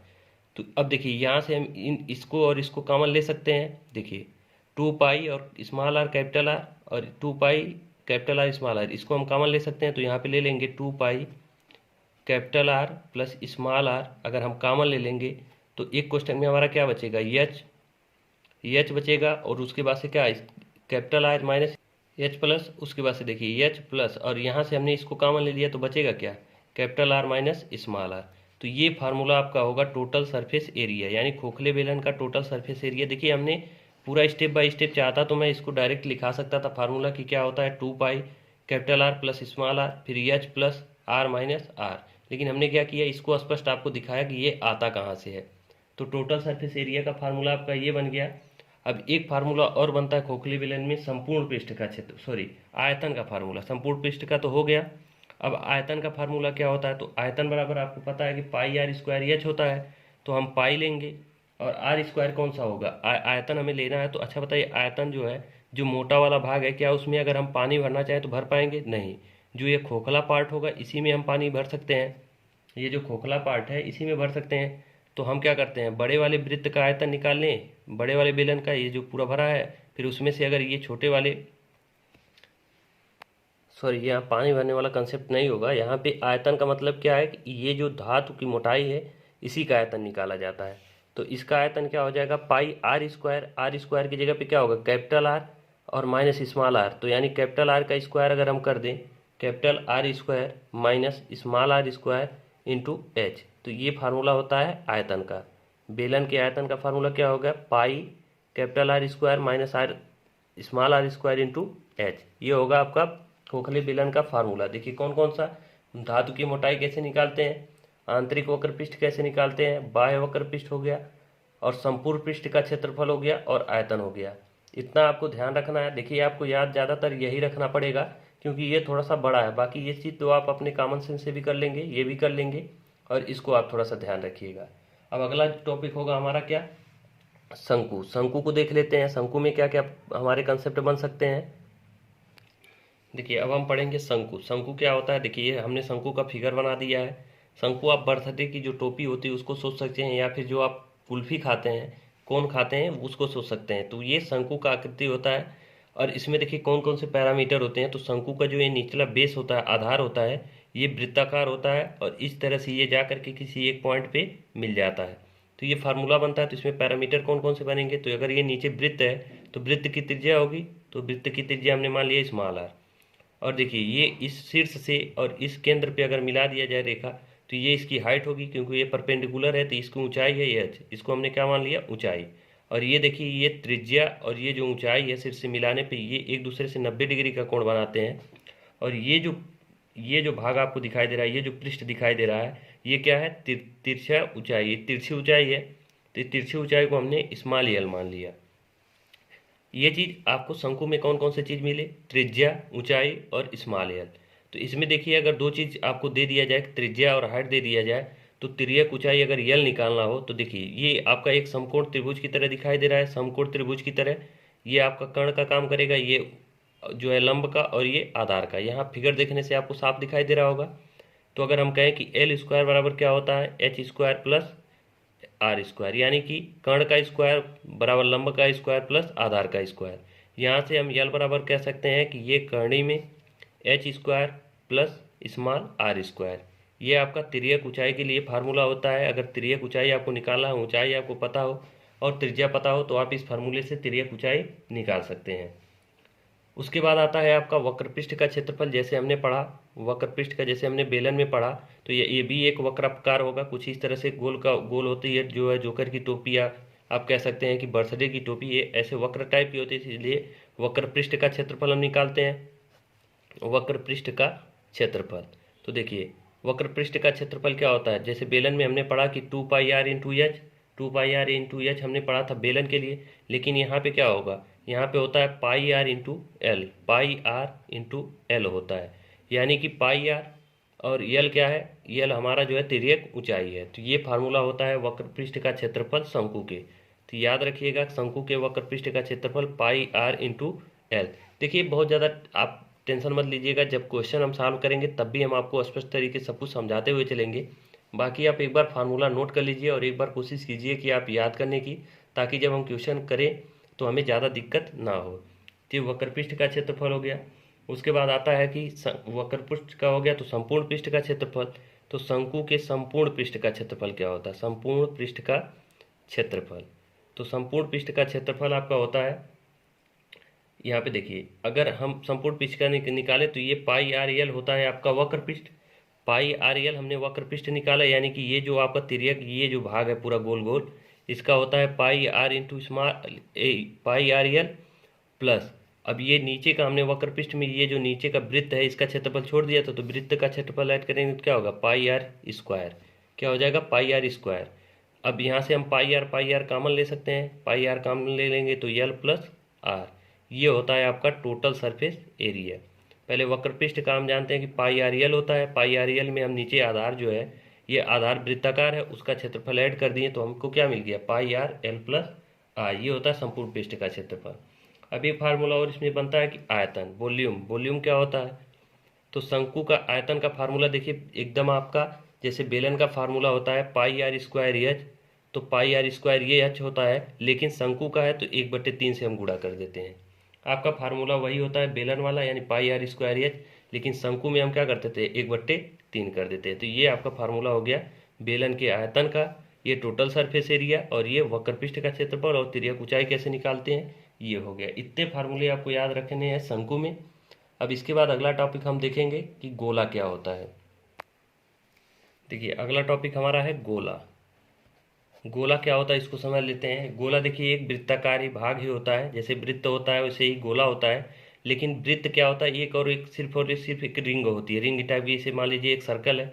तो अब देखिए यहाँ से हम इसको और इसको कॉमन ले सकते हैं, देखिए 2 पाई और स्मॉल आर कैपिटल आर और 2 pi capital R small R, इसको हम कॉमन ले सकते हैं। तो यहाँ पे ले लेंगे 2 pi capital R plus small R, अगर हम कॉमन ले लेंगे तो एक क्वेश्चन में हमारा क्या बचेगा, एच बचेगा, और उसके बाद से क्या capital R minus H plus, उसके बाद से देखिए एच प्लस, और यहाँ से हमने इसको कॉमन ले लिया तो बचेगा क्या, capital R minus small R. तो ये फार्मूला आपका होगा टोटल सरफेस एरिया, यानी खोखले बेलन का टोटल सरफेस एरिया। देखिए हमने पूरा स्टेप बाय स्टेप चाहता तो मैं इसको डायरेक्ट लिखा सकता था फार्मूला कि क्या होता है 2 pi capital R plus small R फिर H plus R minus R, लेकिन हमने क्या किया, इसको स्पष्ट आपको दिखाया कि ये आता कहाँ से है। तो टोटल सरफेस एरिया का फार्मूला आपका ये बन गया। अब एक फार्मूला और बनता है खोखले बेलन में संपूर्ण पृष्ठ का क्षेत्र आयतन का फार्मूला, संपूर्ण पृष्ठ का तो हो गया। अब आयतन का फार्मूला क्या होता है, तो आयतन बराबर आपको पता है कि पाई आर स्क्वायर एच होता है, तो हम पाई लेंगे और आर स्क्वायर कौन सा होगा, आयतन हमें लेना है। तो अच्छा बताइए आयतन जो है, जो मोटा वाला भाग है, क्या उसमें अगर हम पानी भरना चाहें तो भर पाएंगे, नहीं। जो ये खोखला पार्ट होगा इसी में हम पानी भर सकते हैं, ये जो खोखला पार्ट है इसी में भर सकते हैं। तो हम क्या करते हैं, बड़े वाले वृत्त का आयतन निकाल लें, बड़े वाले बेलन का, ये जो पूरा भरा है, फिर उसमें से अगर ये छोटे वाले यहाँ पानी भरने वाला कंसेप्ट नहीं होगा, यहाँ पे आयतन का मतलब क्या है कि ये जो धातु की मोटाई है इसी का आयतन निकाला जाता है। तो इसका आयतन क्या हो जाएगा, पाई आर स्क्वायर की जगह पे क्या होगा, कैपिटल आर और माइनस स्मॉल आर। तो यानी कैपिटल आर का स्क्वायर अगर हम कर दें, capital R square minus small R square into H, तो ये फार्मूला होता है आयतन का। बेलन के आयतन का फार्मूला क्या होगा, pi capital R square minus R small R square into H, ये होगा आपका खोखले बेलन का फार्मूला। देखिए कौन कौन सा, धातु की मोटाई कैसे निकालते हैं, आंतरिक वक्र पृष्ठ कैसे निकालते हैं, बाह्य वक्र पृष्ठ हो गया, और संपूर्ण पृष्ठ का क्षेत्रफल हो गया, और आयतन हो गया। इतना आपको ध्यान रखना है। देखिए आपको याद ज़्यादातर यही रखना पड़ेगा क्योंकि ये थोड़ा सा बड़ा है। बाकी ये चीज़ तो आप अपने कॉमन सेंस से भी कर लेंगे, ये भी कर लेंगे, और इसको आप थोड़ा सा ध्यान रखिएगा। अब अगला टॉपिक होगा हमारा क्या, शंकु। शंकु को देख लेते हैं। शंकु में क्या क्या हमारे कंसेप्ट बन सकते हैं। देखिए अब हम पढ़ेंगे शंकु। शंकु क्या होता है, देखिए हमने शंकु का फिगर बना दिया है। शंकु आप बर्थडे की जो टोपी होती है उसको सोच सकते हैं, या फिर जो आप कुल्फी खाते हैं, कौन खाते हैं, उसको सोच सकते हैं। तो ये शंकु का आकृति होता है। और इसमें देखिए कौन कौन से पैरामीटर होते हैं। तो शंकु का जो ये निचला बेस होता है, आधार होता है, ये वृत्ताकार होता है और इस तरह से ये जा करके किसी एक पॉइंट पे मिल जाता है। तो ये फार्मूला बनता है। तो इसमें पैरामीटर कौन कौन से बनेंगे, तो अगर ये नीचे वृत्त है तो वृत्त की त्रिज्या होगी, तो वृत्त की त्रिज्या हमने मान लिया स्मॉल आर। और देखिए ये इस शीर्ष से और इस केंद्र पे अगर मिला दिया जाए रेखा तो ये इसकी हाइट होगी, क्योंकि ये परपेंडिकुलर है तो इसकी ऊंचाई है ये h, इसको हमने क्या मान लिया, ऊंचाई। और ये देखिए ये त्रिज्या और ये जो ऊंचाई है शीर्ष से मिलाने पे ये एक दूसरे से 90 डिग्री का कोण बनाते हैं। और ये जो भाग आपको दिखाई दे रहा है, ये जो पृष्ठ दिखाई दे रहा है, ये क्या है, तिरछा ऊंचाई, ये तिरछी ऊंचाई है। तो तिरछी ऊंचाई को हमने स्मॉल एल मान लिया। ये चीज़ आपको शंकु में कौन कौन से चीज़ मिले, त्रिज्या, ऊंचाई और स्मॉल एल। तो इसमें देखिए अगर दो चीज़ आपको दे दिया जाए, त्रिज्या और हाइट दे दिया जाए, तो तिर्यक ऊंचाई अगर यल निकालना हो तो देखिए ये आपका एक समकोण त्रिभुज की तरह दिखाई दे रहा है, समकोण त्रिभुज की तरह। ये आपका कर्ण का काम करेगा, ये जो है लंब का और ये आधार का। यहाँ फिगर देखने से आपको साफ दिखाई दे रहा होगा। तो अगर हम कहें कि एल स्क्वायर बराबर क्या होता है, H square plus R square, यानी कि कर्ण का स्क्वायर बराबर लंब का स्क्वायर प्लस आधार का स्क्वायर। यहाँ से हम यल बराबर कह सकते हैं कि ये कर्णी में H square plus small R square. ये आपका तिर्यक ऊंचाई के लिए फार्मूला होता है। अगर तिर्यक ऊंचाई आपको निकालना है, ऊंचाई आपको पता हो और त्रिज्या पता हो, तो आप इस फार्मूले से तिर्यक ऊंचाई निकाल सकते हैं। उसके बाद आता है आपका वक्रपृष्ठ का क्षेत्रफल। जैसे हमने पढ़ा वक्रपृष्ठ का, जैसे हमने बेलन में पढ़ा, तो ये भी एक वक्राकार होगा। कुछ इस तरह से गोल होती है, जो है जोकर की टोपी, या आप कह सकते हैं कि बर्थडे की टोपी, ये ऐसे वक्र टाइप की होती है। इसलिए वक्रपृष्ठ का क्षेत्रफल हम निकालते हैं, वक्रपृष्ठ का क्षेत्रफल। तो देखिए वक्रपृष्ठ का क्षेत्रफल क्या होता है, जैसे बेलन में हमने पढ़ा कि 2πr into H, 2πr into H हमने पढ़ा था बेलन के लिए। लेकिन यहाँ पे क्या होगा, यहाँ पे होता है pi R into L, pi R into L होता है। यानी कि पाई आर और यल क्या है, यल हमारा जो है तिर्यक ऊंचाई है। तो ये फार्मूला होता है वक्रपृष्ठ का क्षेत्रफल शंकु के। तो याद रखिएगा शंकु के वक्रपृष्ठ का क्षेत्रफल पाई आर इंटू एल। देखिए बहुत ज़्यादा आप टेंशन मत लीजिएगा, जब क्वेश्चन हम सॉल्व करेंगे तब भी हम आपको स्पष्ट तरीके से सब कुछ समझाते हुए चलेंगे। बाकी आप एक बार फार्मूला नोट कर लीजिए और एक बार कोशिश कीजिए कि आप याद करने की, ताकि जब हम क्वेश्चन करें तो हमें ज़्यादा दिक्कत ना हो। तो वक्रपृष्ठ का क्षेत्रफल हो गया। उसके बाद आता है कि वक्रपृष्ठ का हो गया तो संपूर्ण पृष्ठ का क्षेत्रफल। तो शंकु के संपूर्ण पृष्ठ का क्षेत्रफल क्या होता है, संपूर्ण पृष्ठ का क्षेत्रफल। तो संपूर्ण पृष्ठ का क्षेत्रफल आपका होता है, यहाँ पे देखिए अगर हम संपूर्ण पृष्ठ का निकालें तो ये पाई आर एल होता है आपका वक्रपृष्ठ। पाई आर एल हमने वक्रपृष्ठ निकाला, यानी कि ये जो आपका तिर्यक ये जो भाग है पूरा गोल गोल, इसका होता है pi R into small pi R L plus. अब ये नीचे का हमने वक्रपृष्ठ में ये जो नीचे का वृत्त है इसका क्षेत्रफल छोड़ दिया था, तो वृत्त का क्षेत्रफल ऐड करेंगे तो क्या होगा, पाई आर स्क्वायर। क्या हो जाएगा, पाई आर स्क्वायर। अब यहाँ से हम पाई आर कॉमन ले सकते हैं, पाई आर कॉमन ले लेंगे तो यल प्लस आर। ये होता है आपका टोटल सरफेस एरिया। पहले वक्रपृष्ठ का हम जानते हैं कि पाई आर एल होता है। पाई आर एल में हम नीचे आधार जो है, ये आधार वृत्ताकार है, उसका क्षेत्रफल ऐड कर दिए तो हमको क्या मिल गया, पाई आर एल प्लस आर। ये होता है संपूर्ण पृष्ठ का क्षेत्रफल। अब एक फार्मूला और इसमें बनता है कि आयतन, वॉल्यूम। वॉल्यूम क्या होता है, तो शंकु का आयतन का फार्मूला देखिए एकदम आपका जैसे बेलन का फार्मूला होता है पाई आर स्क्वायर एच, तो पाई आर स्क्वायर ये एच होता है। लेकिन शंकु का है तो 1/3 से हम गुणा कर देते हैं। आपका फार्मूला वही होता है बेलन वाला, यानी पाई आर स्क्वायर एच। लेकिन शंकु में हम क्या करते थे, 1/3 कर देते हैं। तो ये आपका फार्मूला हो गया बेलन के आयतन का, ये टोटल सरफेस एरिया, और ये वक्रपृष्ठ का क्षेत्रफल और तिर्यक ऊंचाई कैसे निकालते हैं, ये हो गया। इतने फार्मूले आपको याद रखने हैं शंकु में। अब इसके बाद अगला टॉपिक हम देखेंगे कि गोला क्या होता है। देखिए अगला टॉपिक हमारा है गोला। गोला क्या होता है इसको समझ लेते हैं। गोला देखिए एक वृत्ताकार भाग ही होता है, जैसे वृत्त होता है वैसे ही गोला होता है। लेकिन वृत्त क्या होता है, एक और एक सिर्फ एक रिंग होती है, रिंग टाइप की। जैसे मान लीजिए एक सर्कल है,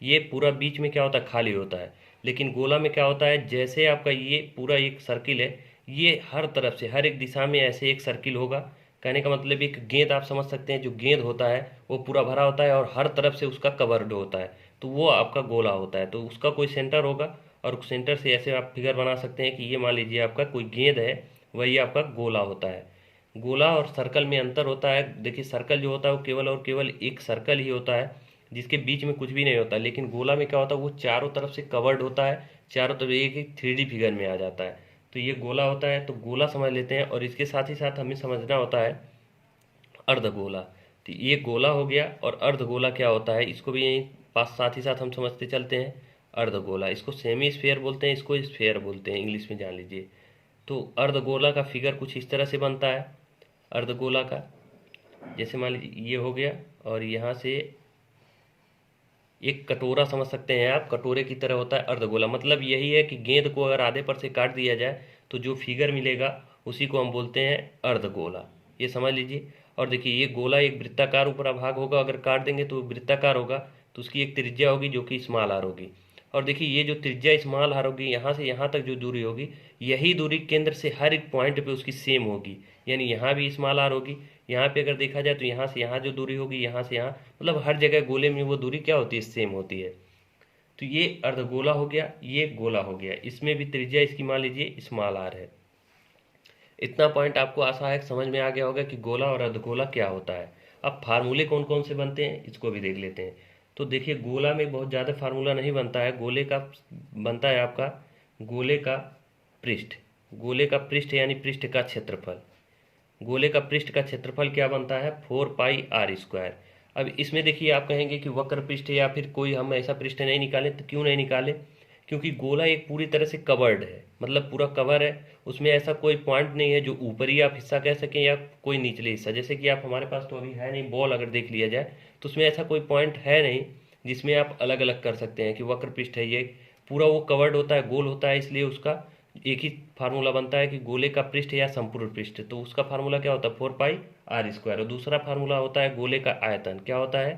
ये पूरा बीच में क्या होता है, खाली होता है। लेकिन गोला में क्या होता है, जैसे आपका ये पूरा एक सर्किल है, ये हर तरफ से हर एक दिशा में ऐसे एक सर्किल होगा। कहने का मतलब एक गेंद आप समझ सकते हैं, जो गेंद होता है वो पूरा भरा होता है और हर तरफ से उसका कवर्ड होता है, तो वो आपका गोला होता है। तो उसका कोई सेंटर होगा और सेंटर से ऐसे आप फिगर बना सकते हैं कि ये मान लीजिए आपका कोई गेंद है, वही आपका गोला होता है। गोला और सर्कल में अंतर होता है। देखिए सर्कल जो होता है वो केवल और केवल एक सर्कल ही होता है जिसके बीच में कुछ भी नहीं होता, लेकिन गोला में क्या होता है, वो चारों तरफ से कवर्ड होता है, चारों तरफ एक एक 3D फिगर में आ जाता है। तो ये गोला होता है, तो गोला समझ लेते हैं। और इसके साथ ही साथ हमें समझना होता है अर्धगोला। तो ये गोला हो गया, और अर्धगोला क्या होता है इसको भी यहीं पास साथ ही साथ हम समझते चलते हैं। अर्धगोला, इसको सेमी स्फेयर बोलते हैं, इसको स्फेयर बोलते हैं, इंग्लिश में जान लीजिए। तो अर्धगोला का फिगर कुछ इस तरह से बनता है। अर्धगोला का जैसे मान लीजिए ये हो गया, और यहाँ से एक कटोरा समझ सकते हैं आप, कटोरे की तरह होता है अर्धगोला। मतलब यही है कि गेंद को अगर आधे पर से काट दिया जाए तो जो फिगर मिलेगा उसी को हम बोलते हैं अर्धगोला, ये समझ लीजिए। और देखिए ये गोला एक वृत्ताकार ऊपरी भाग होगा, अगर काट देंगे तो वृत्ताकार होगा, तो उसकी एक त्रिज्या होगी जो कि स्मॉल आर होगी। और देखिए ये जो त्रिज्या स्मॉल आर होगी, यहाँ से यहाँ तक जो दूरी होगी, यही दूरी केंद्र से हर एक पॉइंट पे उसकी सेम होगी। यानी यहाँ भी स्मॉल आर होगी, यहाँ पे अगर देखा जाए तो यहाँ से यहाँ जो दूरी होगी, यहाँ से यहाँ, मतलब हर जगह गोले में वो दूरी क्या होती है, सेम होती है। तो ये अर्धगोला हो गया, ये गोला हो गया, इसमें भी त्रिज्या इसकी मान लीजिए स्मॉल आर है। इतना पॉइंट आपको आशा समझ में आ गया होगा कि गोला और अर्धगोला क्या होता है। अब फार्मूले कौन कौन से बनते हैं इसको भी देख लेते हैं। तो देखिए गोला में बहुत ज़्यादा फार्मूला नहीं बनता है, गोले का बनता है आपका गोले का पृष्ठ। गोले का पृष्ठ यानी पृष्ठ का क्षेत्रफल। गोले का पृष्ठ का क्षेत्रफल क्या बनता है, 4πr²। अब इसमें देखिए आप कहेंगे कि वक्र पृष्ठ या फिर कोई हम ऐसा पृष्ठ नहीं निकाले, तो क्यों नहीं निकाले, क्योंकि गोला एक पूरी तरह से कवर्ड है, मतलब पूरा कवर है, उसमें ऐसा कोई पॉइंट नहीं है जो ऊपरी आप हिस्सा कह सकें या कोई निचले हिस्सा। जैसे कि आप हमारे पास तो अभी है नहीं, बॉल अगर देख लिया जाए तो उसमें ऐसा कोई पॉइंट है नहीं जिसमें आप अलग अलग कर सकते हैं कि वक्र पृष्ठ है, ये पूरा वो कवर्ड होता है, गोल होता है, इसलिए उसका एक ही फार्मूला बनता है कि गोले का पृष्ठ या संपूर्ण पृष्ठ। तो उसका फार्मूला क्या होता है, 4πr²। और दूसरा फार्मूला होता है गोले का आयतन। क्या होता है,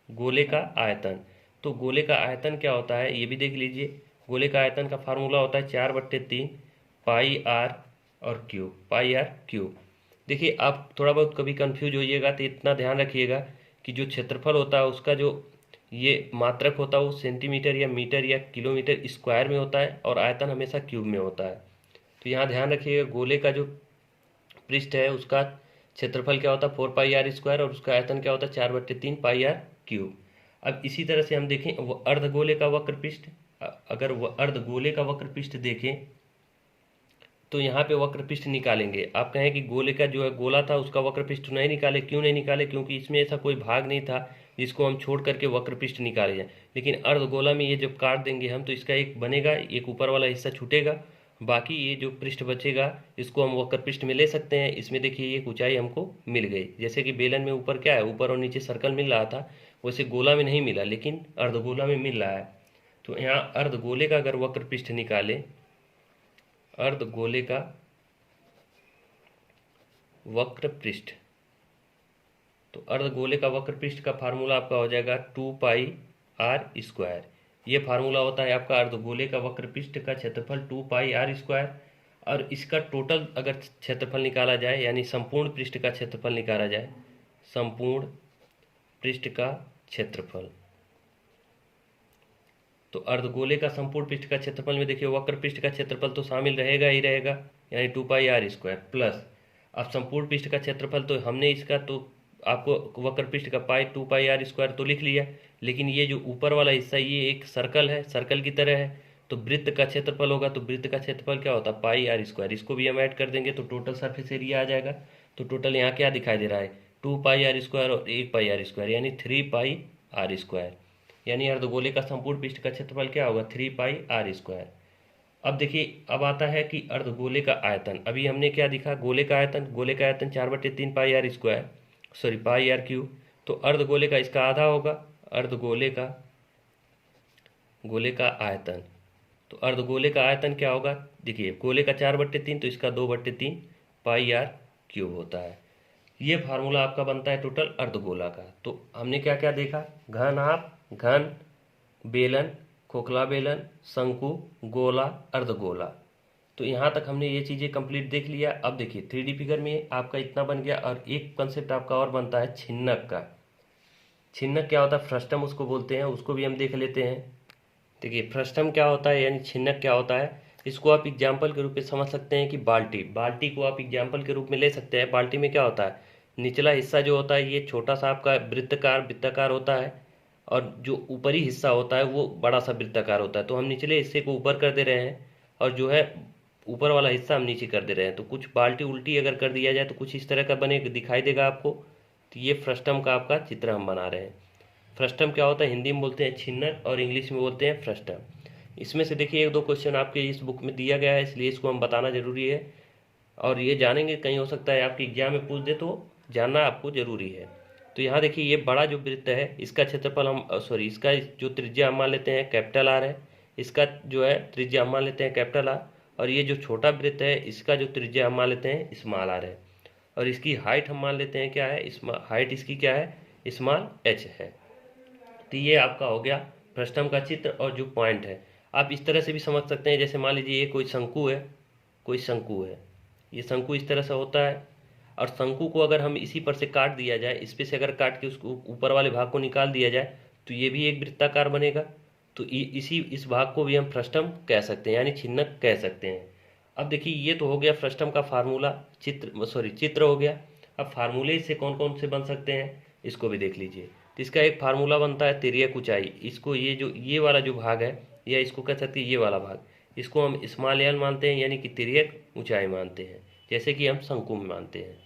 गोले का आयतन। तो गोले का आयतन क्या होता है ये भी देख लीजिए। गोले का आयतन का फार्मूला होता है 4/3 πr और क्यूब, πr³। देखिए आप थोड़ा बहुत कभी कंफ्यूज होइएगा तो इतना ध्यान रखिएगा कि जो क्षेत्रफल होता है उसका जो ये मात्रक होता है वो सेंटीमीटर या मीटर या किलोमीटर स्क्वायर में होता है, और आयतन हमेशा क्यूब में होता है। तो यहाँ ध्यान रखिएगा गोले का जो पृष्ठ है उसका क्षेत्रफल क्या होता है, 4πr², और उसका आयतन क्या होता है, 4/3 πr³। अब इसी तरह से हम देखें वो अर्धगोले का वक्र पृष्ठ। अगर वह अर्धगोले का वक्र पृष्ठ देखें तो यहाँ पे वक्र पृष्ठ निकालेंगे। आप कहें कि गोले का जो है गोला था उसका वक्र पृष्ठ नहीं निकाले, क्यों नहीं निकाले, क्योंकि इसमें ऐसा कोई भाग नहीं था जिसको हम छोड़ करके वक्र पृष्ठ निकाले जाए। लेकिन अर्धगोला में ये जब काट देंगे हम तो इसका एक बनेगा, एक ऊपर वाला हिस्सा छूटेगा, बाकी ये जो पृष्ठ बचेगा इसको हम वक्र पृष्ठ में ले सकते हैं। इसमें देखिए एक ऊंचाई हमको मिल गई, जैसे कि बेलन में ऊपर क्या है, ऊपर और नीचे सर्कल मिल रहा था, वैसे गोला में नहीं मिला लेकिन अर्धगोला में मिल रहा है। तो यहाँ अर्धगोले का अगर वक्र पृष्ठ निकाले, अर्धगोले का वक्र पृष्ठ, तो अर्धगोले का वक्र पृष्ठ का फार्मूला आपका हो जाएगा 2πr²। ये फार्मूला होता है आपका अर्धगोले का वक्र पृष्ठ का क्षेत्रफल 2πr²। और इसका टोटल अगर क्षेत्रफल निकाला जाए, यानी संपूर्ण पृष्ठ का क्षेत्रफल निकाला जाए, संपूर्ण पृष्ठ का क्षेत्रफल, तो अर्धगोले का संपूर्ण पृष्ठ का क्षेत्रफल में देखिए वक्र पृष्ठ का क्षेत्रफल तो शामिल रहेगा ही रहेगा, यानी 2πr² प्लस अब संपूर्ण पृष्ठ का क्षेत्रफल, तो हमने इसका तो आपको वक्र पृष्ठ का 2πr² तो लिख लिया, लेकिन ये जो ऊपर वाला हिस्सा ये एक सर्कल है, सर्कल की तरह है, तो वृत्त का क्षेत्रफल होगा, तो वृत्त का क्षेत्रफल क्या होता है, πr²। इसको भी हम ऐड कर देंगे तो टोटल सरफेस एरिया आ जाएगा। तो टोटल यहाँ क्या दिखाई दे रहा है, 2πr² और 1πr², यानी 3πr², यानी अर्धगोले का संपूर्ण पृष्ठ का क्षेत्रफल क्या होगा, 3πr²। अब देखिए अब आता है कि अर्धगोले का आयतन। अभी हमने क्या दिखा, गोले का आयतन, गोले का आयतन 4/3 πr², सॉरी πr³। तो अर्धगोले का इसका आधा होगा, अर्धगोले का गोले का आयतन। तो अर्धगोले का आयतन क्या होगा, देखिए गोले का 4/3 तो इसका 2/3 πr³ होता है। ये फार्मूला आपका बनता है टोटल अर्धगोला का। तो हमने क्या क्या देखा, घन आप, घन, बेलन, खोखला बेलन, शंकु, गोला, अर्धगोला। तो यहाँ तक हमने ये चीज़ें कंप्लीट देख लिया। अब देखिए 3D फिगर में आपका इतना बन गया, और एक कंसेप्ट आपका और बनता है छिन्नक का। छिन्नक क्या होता है, फ्रस्टम उसको बोलते हैं, उसको भी हम देख लेते हैं। देखिए फ्रस्टम क्या होता है यानी छिन्नक क्या होता है, इसको आप एग्जाम्पल के रूप में समझ सकते हैं कि बाल्टी को आप एग्जाम्पल के रूप में ले सकते हैं। बाल्टी में क्या होता है, निचला हिस्सा जो होता है ये छोटा सा आपका वृत्ताकार होता है, और जो ऊपरी हिस्सा होता है वो बड़ा सा वृत्ताकार होता है। तो हम निचले हिस्से को ऊपर कर दे रहे हैं, और जो है ऊपर वाला हिस्सा हम नीचे कर दे रहे हैं। तो कुछ बाल्टी उल्टी अगर कर दिया जाए तो कुछ इस तरह का बने दिखाई देगा आपको। तो ये फ्रस्टम का आपका चित्र हम बना रहे हैं। फ्रस्टम क्या होता है, हिंदी में बोलते हैं छिन्नक और इंग्लिश में बोलते हैं फ्रस्टम। इसमें से देखिए 1-2 क्वेश्चन आपके इस बुक में दिया गया है, इसलिए इसको हम बताना जरूरी है, और ये जानेंगे, कहीं हो सकता है आपके एग्जाम में पूछ दे तो जानना आपको जरूरी है। तो यहाँ देखिए ये बड़ा जो वृत्त है इसका क्षेत्रफल हम इसका जो त्रिज्या हम मान लेते हैं कैपिटल आर है, इसका जो है त्रिज्या हम मान लेते हैं कैपिटल आर, और ये जो छोटा वृत्त है इसका जो त्रिज्या हम मान लेते हैं स्मॉल आर है, और इसकी हाइट हम मान लेते हैं क्या है, हाइट इसकी क्या है, स्मॉल एच है। तो ये आपका हो गया फ्रस्टम का चित्र और जो पॉइंट है। आप इस तरह से भी समझ सकते हैं, जैसे मान लीजिए ये कोई शंकु है, ये शंकु इस तरह से होता है, और शंकु को अगर हम इसी पर से काट दिया जाए, इस पे से अगर काट के उसको ऊपर वाले भाग को निकाल दिया जाए तो ये भी एक वृत्ताकार बनेगा। तो इस भाग को भी हम फ्रस्टम कह सकते हैं, यानी छिन्नक कह सकते हैं। अब देखिए ये तो हो गया फ्रस्टम का फार्मूला, चित्र हो गया। अब फार्मूले से कौन कौन से बन सकते हैं इसको भी देख लीजिए। तो इसका एक फार्मूला बनता है तिर्यक ऊंचाई, इसको ये वाला जो भाग है, या इसको कह सकते हैं ये वाला भाग, इसको हम स्मॉल एल मानते हैं, यानी कि तिर्यक ऊंचाई मानते हैं, जैसे कि हम शंकु में मानते हैं।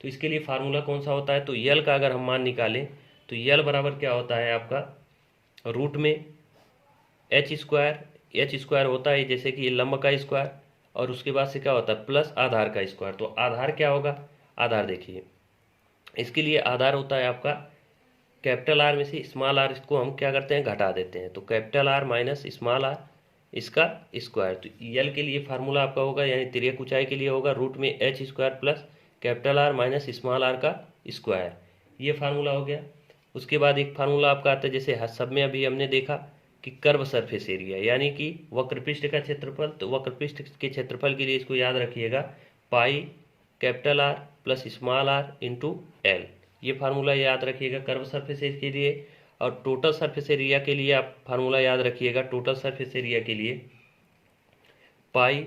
तो इसके लिए फार्मूला कौन सा होता है, तो यल का अगर हम मान निकालें तो यल बराबर क्या होता है आपका रूट में एच स्क्वायर होता है, जैसे कि ये लंब का स्क्वायर, और उसके बाद से क्या होता है प्लस आधार का स्क्वायर। तो आधार क्या होगा, आधार देखिए इसके लिए आधार होता है आपका कैपिटल आर में से स्मॉल आर, इसको हम क्या करते हैं घटा देते हैं, तो capital R minus small R इसका स्क्वायर। तो यल के लिए फार्मूला आपका होगा, यानी तिर्यक ऊंचाई के लिए होगा रूट में H square plus capital R minus small R का स्क्वायर, ये फार्मूला हो गया। उसके बाद एक फार्मूला आपका आता है, जैसे सब में अभी हमने देखा कि कर्व सरफेस एरिया, यानी कि वक्रपृष्ठ का क्षेत्रफल। तो वक्रपृष्ठ के क्षेत्रफल के लिए इसको याद रखिएगा, pi capital R plus small R into L, ये फार्मूला याद रखिएगा कर्व सरफेस के लिए। और टोटल सरफेस एरिया के लिए आप फार्मूला याद रखिएगा, टोटल सरफेस एरिया के लिए पाई,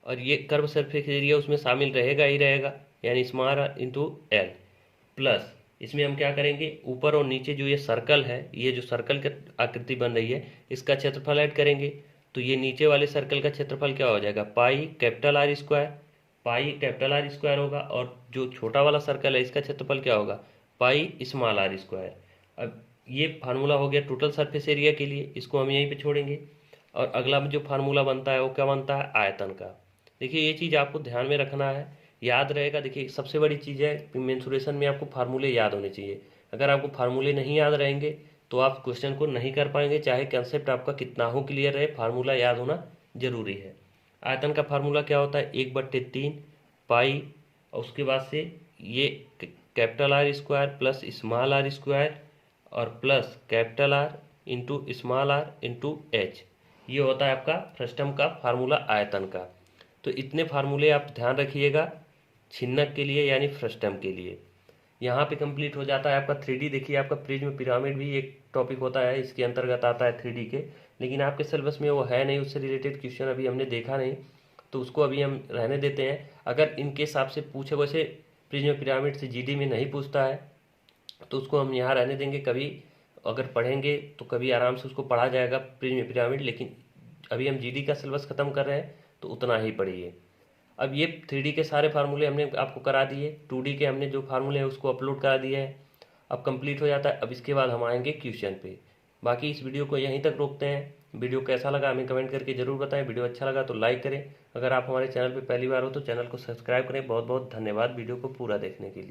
और ये कर्व सरफेस एरिया उसमें शामिल रहेगा ही रहेगा, यानी small R into L, plus इसमें हम क्या करेंगे ऊपर और नीचे जो ये सर्कल है, ये जो सर्कल की आकृति बन रही है इसका क्षेत्रफल ऐड करेंगे। तो ये नीचे वाले सर्कल का क्षेत्रफल क्या हो जाएगा, पाई कैपिटल आर स्क्वायर होगा, और जो छोटा वाला सर्कल है इसका क्षेत्रफल क्या होगा, पाई स्मॉल आर स्क्वायर। अब ये फार्मूला हो गया टोटल सरफेस एरिया के लिए, इसको हम यहीं पे छोड़ेंगे। और अगला जो फार्मूला बनता है वो क्या बनता है, आयतन का। देखिए ये चीज़ आपको ध्यान में रखना है, याद रहेगा। देखिए सबसे बड़ी चीज़ है मेंसुरेशन में आपको फार्मूले याद होने चाहिए। अगर आपको फार्मूले नहीं याद रहेंगे तो आप क्वेश्चन को नहीं कर पाएंगे, चाहे कंसेप्ट आपका कितना हो क्लियर रहे, फार्मूला याद होना जरूरी है। आयतन का फार्मूला क्या होता है, 1/3 पाई, और उसके बाद से ये capital R square plus small R square और plus capital R into small R into H, ये होता है आपका फ्रस्टम का फार्मूला आयतन का। तो इतने फार्मूले आप ध्यान रखिएगा छिन्नक के लिए यानी फ्रस्टम के लिए। यहाँ पे कंप्लीट हो जाता है आपका 3D। देखिए आपका प्रिज्म पिरामिड भी एक टॉपिक होता है, इसके अंतर्गत आता है 3D के, लेकिन आपके सिलेबस में वो है नहीं, उससे रिलेटेड क्वेश्चन अभी हमने देखा नहीं, तो उसको अभी हम रहने देते हैं। अगर इनके हिसाब से पूछे, वैसे प्रिज्म पिरामिड से GD में नहीं पूछता है तो उसको हम यहाँ रहने देंगे, कभी अगर पढ़ेंगे तो कभी आराम से उसको पढ़ा जाएगा प्रिज्म पिरामिड, लेकिन अभी हम GD का सिलेबस खत्म कर रहे हैं तो उतना ही पढ़िए। अब ये 3D के सारे फार्मूले हमने आपको करा दिए, 2D के हमने जो फार्मूले हैं उसको अपलोड करा दिए हैं, अब कंप्लीट हो जाता है। अब इसके बाद हम आएंगे क्वेश्चन पे। बाकी इस वीडियो को यहीं तक रोकते हैं। वीडियो कैसा लगा हमें कमेंट करके जरूर बताएं, वीडियो अच्छा लगा तो लाइक करें, अगर आप हमारे चैनल पर पहली बार हो तो चैनल को सब्सक्राइब करें। बहुत बहुत धन्यवाद वीडियो को पूरा देखने के लिए।